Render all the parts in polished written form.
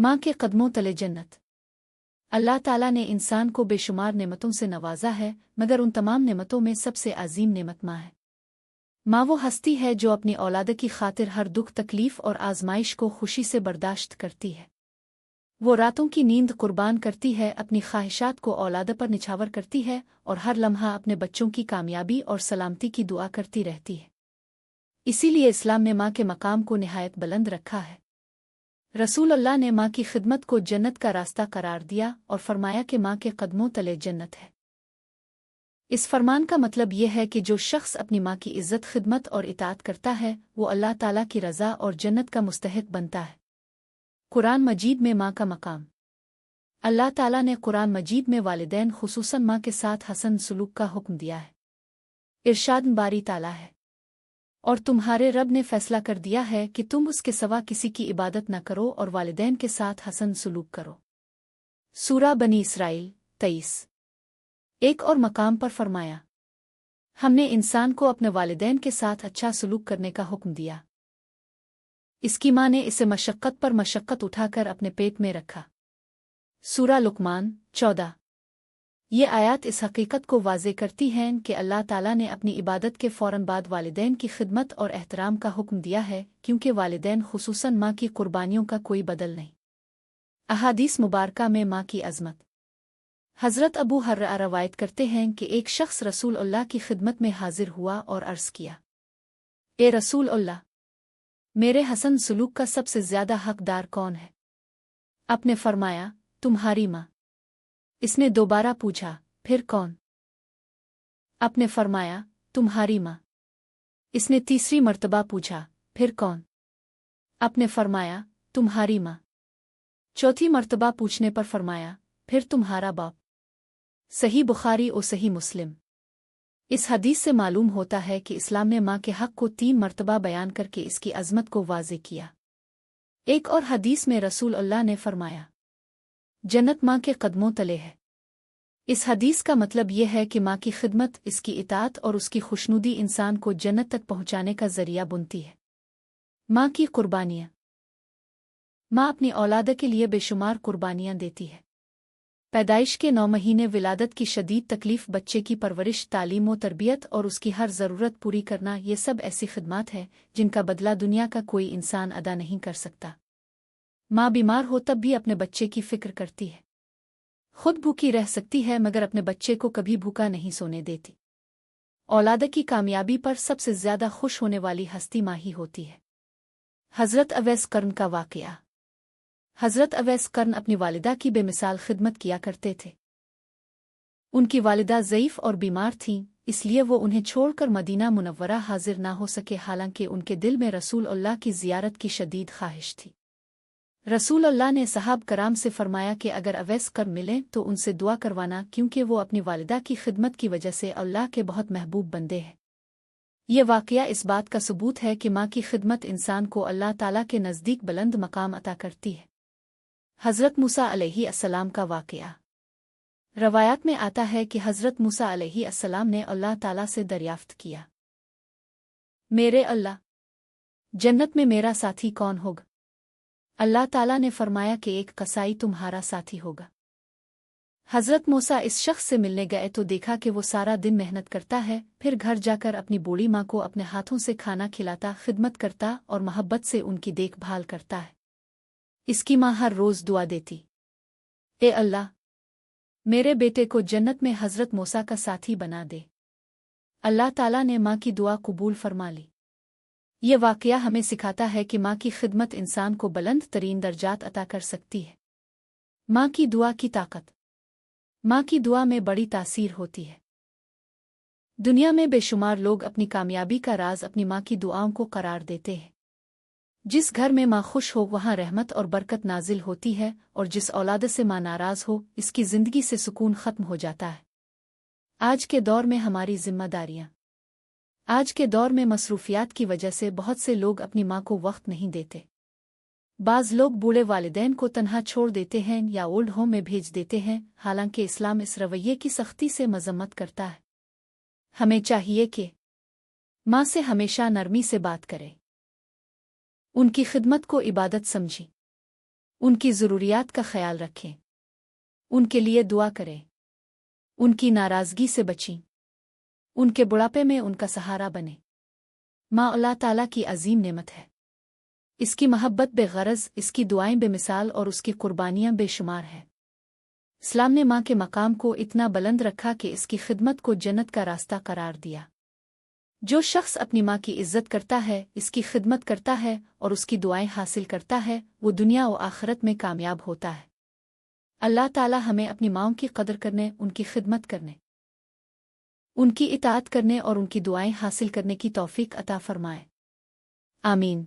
माँ के कदमों तले जन्नत। अल्लाह ताला ने इंसान को बेशुमार नेमतों से नवाजा है, मगर उन तमाम नेमतों में सबसे अजीम नेमत माँ है। माँ वो हस्ती है जो अपनी औलाद की खातिर हर दुख तकलीफ और आजमाइश को खुशी से बर्दाश्त करती है। वो रातों की नींद कुर्बान करती है, अपनी ख्वाहिशात को औलाद पर निछावर करती है और हर लम्हा अपने बच्चों की कामयाबी और सलामती की दुआ करती रहती है। इसीलिए इस्लाम ने माँ के मकाम को निहायत बुलंद रखा है। रसूल अल्लाह ने माँ की खिदमत को जन्नत का रास्ता करार दिया और फरमाया कि माँ के कदमों तले जन्नत है। इस फरमान का मतलब यह है कि जो शख्स अपनी माँ की इज्जत खिदमत और इताअत करता है वो अल्लाह ताला की रज़ा और जन्नत का मुस्तहिक बनता है। कुरान मजीद में माँ का मकाम। अल्लाह ताला ने कुरान मजीद में वालिदैन खुसूसन माँ के साथ हसन सलूक का हुक्म दिया है। इरशाद बारी ताला है, और तुम्हारे रब ने फैसला कर दिया है कि तुम उसके सिवा किसी की इबादत न करो और वालिदैन के साथ हसन सलूक करो। सूरा बनी इसराइल 23। एक और मकाम पर फरमाया, हमने इंसान को अपने वालिदैन के साथ अच्छा सलूक करने का हुक्म दिया। इसकी माँ ने इसे मशक्क़त पर मशक्क़त उठाकर अपने पेट में रखा। सूरा लुकमान 14। ये आयत इस हकीकत को वाज़े करती हैं कि अल्लाह ताला ने अपनी इबादत के फ़ौरन बाद वालिदैन की खिदमत और एहतराम का हुक्म दिया है, क्योंकि वालिदैन खुसूसन माँ की कुर्बानियों का कोई बदल नहीं। अहादीस मुबारका में माँ की अज़मत। हज़रत अबू हर्रा रवायत करते हैं कि एक शख्स रसूल अल्लाह की खिदमत में हाजिर हुआ और अर्ज़ किया, ए रसूल अल्लाह, मेरे हसन सलूक का सबसे ज़्यादा हकदार कौन है? आपने फरमाया, तुम्हारी माँ। इसने दोबारा पूछा, फिर कौन? आपने फरमाया, तुम्हारी माँ। इसने तीसरी मर्तबा पूछा, फिर कौन? आपने फरमाया, तुम्हारी माँ। चौथी मर्तबा पूछने पर फरमाया, फिर तुम्हारा बाप। सही बुखारी और सही मुस्लिम। इस हदीस से मालूम होता है कि इस्लाम ने माँ के हक़ को 3 मर्तबा बयान करके इसकी अज़मत को वाज़े किया। एक और हदीस में रसूल अल्लाह ने फरमाया, जन्नत माँ के कदमों तले है। इस हदीस का मतलब यह है कि माँ की खिदमत, इसकी इताअत और उसकी खुशनुदी इंसान को जन्नत तक पहुँचाने का ज़रिया बनती है। माँ की कुर्बानियाँ। माँ अपनी औलाद के लिए बेशुमार कुर्बानियाँ देती है। पैदाइश के 9 महीने, विलादत की शदीद तकलीफ़, बच्चे की परवरिश, तालीम व तरबियत और उसकी हर ज़रूरत पूरी करना, ये सब ऐसी खिदमत है जिनका बदला दुनिया का कोई इंसान अदा नहीं कर सकता। माँ बीमार हो तब भी अपने बच्चे की फ़िक्र करती है। खुद भूखी रह सकती है मगर अपने बच्चे को कभी भूखा नहीं सोने देती। औलाद की कामयाबी पर सबसे ज़्यादा खुश होने वाली हस्ती माँ ही होती है। हज़रत अवैस कर्न का वाक़या। हज़रत अवैस कर्न अपनी वालिदा की बेमिसाल खिदमत किया करते थे। उनकी वालिदा ज़ईफ़ और बीमार थीं, इसलिए वो उन्हें छोड़कर मदीना मुनव्वरा हाजिर ना हो सके, हालांकि उनके दिल में रसूल अल्लाह की ज़ियारत की शदीद ख्वाहिश थी। रसूल अल्लाह ने सहाब कराम से फरमाया कि अगर अवैस कर मिलें तो उनसे दुआ करवाना, क्योंकि वो अपनी वालिदा की खिदमत की वजह से अल्लाह के बहुत महबूब बंदे हैं। ये वाक़या इस बात का सबूत है कि माँ की खिदमत इंसान को अल्लाह ताला के नज़दीक बुलंद मकाम अता करती है। हज़रत मूसा अलैहिस्सलाम का वाक़या। रवायात में आता है कि हज़रत मूसा अलैहिस्सलाम ने अल्लाह ताला से दरियाफ्त किया, मेरे अल्लाह, जन्नत में मेरा साथी कौन होगा? अल्लाह ताला ने फरमाया कि एक कसाई तुम्हारा साथी होगा। हज़रत मूसा इस शख्स से मिलने गए तो देखा कि वो सारा दिन मेहनत करता है, फिर घर जाकर अपनी बूढ़ी माँ को अपने हाथों से खाना खिलाता, खिदमत करता और मोहब्बत से उनकी देखभाल करता है। इसकी माँ हर रोज़ दुआ देती, ए अल्लाह, मेरे बेटे को जन्नत में हज़रत मूसा का साथी बना दे। अल्लाह ताला ने माँ की दुआ कबूल फरमा ली। ये वाक़या हमें सिखाता है कि माँ की खिदमत इंसान को बुलंद तरीन दर्जात अता कर सकती है। माँ की दुआ की ताकत। माँ की दुआ में बड़ी तासीर होती है। दुनिया में बेशुमार लोग अपनी कामयाबी का राज अपनी माँ की दुआओं को करार देते हैं। जिस घर में माँ खुश हो वहाँ रहमत और बरकत नाजिल होती है, और जिस औलाद से माँ नाराज़ हो इसकी ज़िंदगी से सुकून ख़त्म हो जाता है। आज के दौर में हमारी ज़िम्मेदारियाँ। आज के दौर में मसरूफ़ियात की वजह से बहुत से लोग अपनी माँ को वक्त नहीं देते। बाज़ लोग बूढ़े वालिदैन को तन्हा छोड़ देते हैं या ओल्ड होम में भेज देते हैं, हालांकि इस्लाम इस रवैये की सख्ती से मज़म्मत करता है। हमें चाहिए कि माँ से हमेशा नरमी से बात करें, उनकी खिदमत को इबादत समझें। उनकी ज़रूरियात का ख्याल रखें, उनके लिए दुआ करें, उनकी नाराज़गी से बचें, उनके बुढ़ापे में उनका सहारा बने। माँ अल्लाह ताला की अजीम नेमत है। इसकी महब्बत बेगरज, इसकी दुआएं बेमिसाल और उसकी कुर्बानियां बेशुमार हैं। इस्लाम ने माँ के मकाम को इतना बुलंद रखा कि इसकी खिदमत को जन्नत का रास्ता करार दिया। जो शख्स अपनी माँ की इज्जत करता है, इसकी खिदमत करता है और उसकी दुआएं हासिल करता है, वो दुनिया और आखिरत में कामयाब होता है। अल्लाह ताला हमें अपनी माँओं की कदर करने, उनकी खिदमत करने, उनकी इताअत करने और उनकी दुआएं हासिल करने की तौफीक अता फरमाए। आमीन।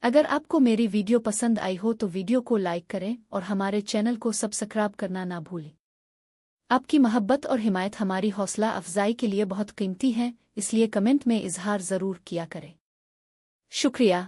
अगर आपको मेरी वीडियो पसंद आई हो तो वीडियो को लाइक करें और हमारे चैनल को सब्सक्राइब करना ना भूलें। आपकी मोहब्बत और हिमायत हमारी हौसला अफजाई के लिए बहुत कीमती है, इसलिए कमेंट में इजहार ज़रूर किया करें। शुक्रिया।